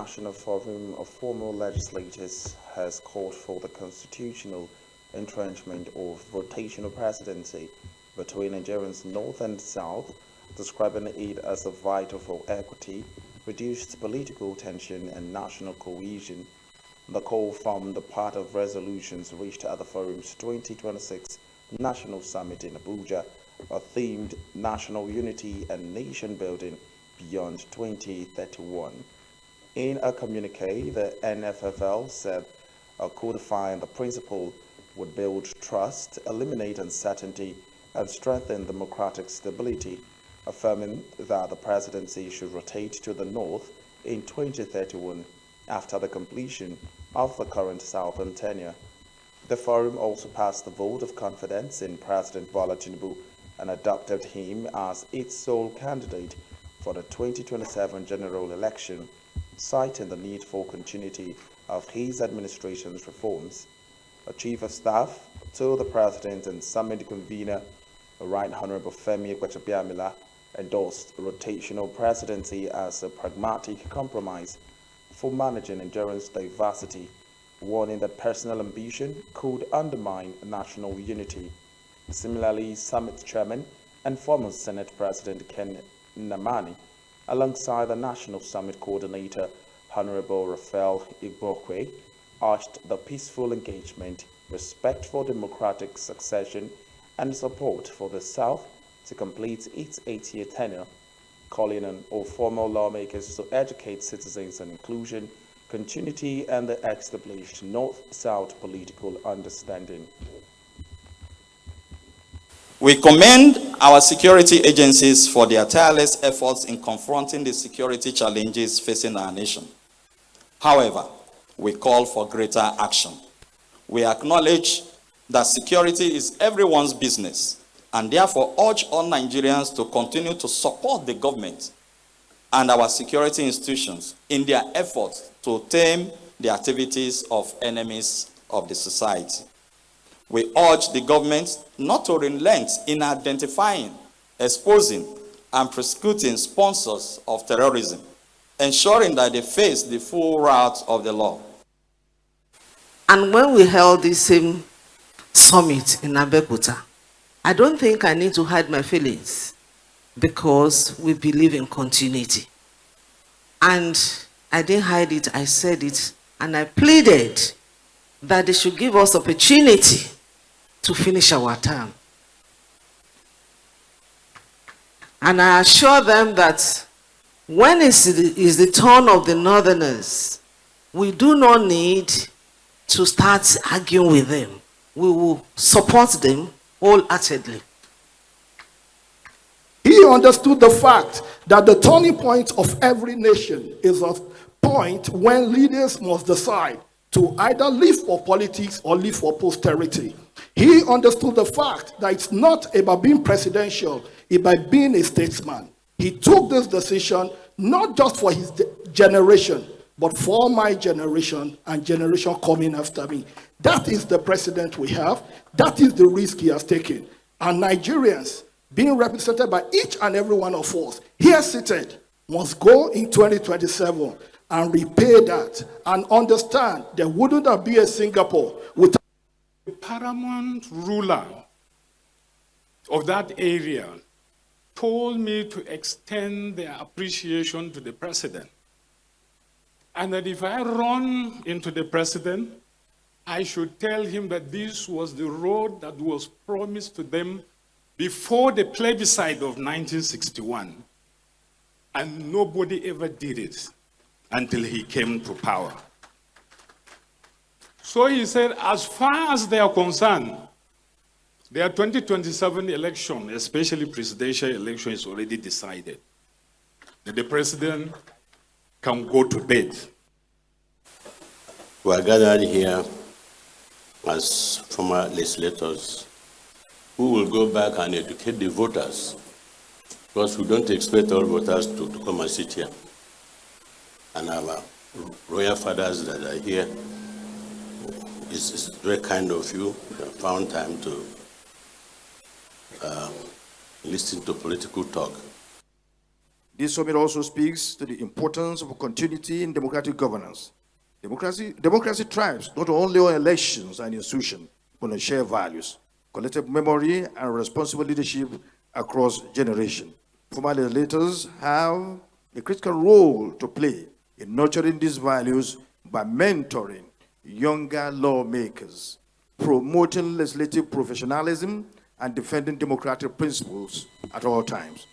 National Forum of Former Legislators has called for the constitutional entrenchment of rotational presidency between Nigeria's north and south, describing it as vital for equity, reduced political tension, and national cohesion. The call formed part of resolutions reached at the forum's 2026 National Summit in Abuja, a themed national unity and nation building beyond 2031. In a communique, the NFFL said codifying the principle would build trust, eliminate uncertainty, and strengthen democratic stability, affirming that the presidency should rotate to the north in 2031 after the completion of the current southern tenure. The forum also passed the vote of confidence in President Bola Tinubu and adopted him as its sole candidate for the 2027 general election, citing the need for continuity of his administration's reforms. A chief of staff told the president and summit convener, Right Honorable Femi Gbajabiamila, endorsed rotational presidency as a pragmatic compromise for managing Nigeria's diversity, warning that personal ambition could undermine national unity. Similarly, Summit Chairman and former Senate President Ken Namani, alongside the National Summit Coordinator Honorable Raphael Igbokwe, urged the peaceful engagement, respect for democratic succession, and support for the South to complete its 8-year tenure, calling on all former lawmakers to educate citizens on inclusion, continuity, and the established North-South political understanding. We commend our security agencies for their tireless efforts in confronting the security challenges facing our nation. However, we call for greater action. We acknowledge that security is everyone's business and therefore urge all Nigerians to continue to support the government and our security institutions in their efforts to tame the activities of enemies of the society. We urge the government not to relent in identifying, exposing, and prosecuting sponsors of terrorism, ensuring that they face the full wrath of the law. And when we held this same summit in Abeokuta, I don't think I need to hide my feelings because we believe in continuity. And I didn't hide it, I said it, and I pleaded that they should give us opportunity to finish our term. And I assure them that when is the turn of the Northerners, we do not need to start arguing with them. We will support them wholeheartedly. He understood the fact that the turning point of every nation is a point when leaders must decide to either live for politics or live for posterity. He understood the fact that it's not about being presidential, it's about being a statesman. He took this decision not just for his generation, but for my generation and generation coming after me. That is the president we have. That is the risk he has taken. And Nigerians, being represented by each and every one of us, here seated, must go in 2027 and repay that and understand there wouldn't have been a Singapore without the paramount ruler of that area told me to extend their appreciation to the president. And that if I run into the president, I should tell him that this was the road that was promised to them before the plebiscite of 1961. And nobody ever did it until he came to power. So he said, as far as they are concerned, their 2027 election, especially presidential election, is already decided. That the president can go to bed. We are gathered here as former legislators who will go back and educate the voters, because we don't expect all voters to come and sit here. And our royal fathers that are here, it's very kind of you that found time to listen to political talk. This summit also speaks to the importance of continuity in democratic governance. Democracy thrives not only on elections and institutions, but on shared values, collective memory, and responsible leadership across generations. Former legislators have a critical role to play in nurturing these values by mentoring younger lawmakers, promoting legislative professionalism, and defending democratic principles at all times.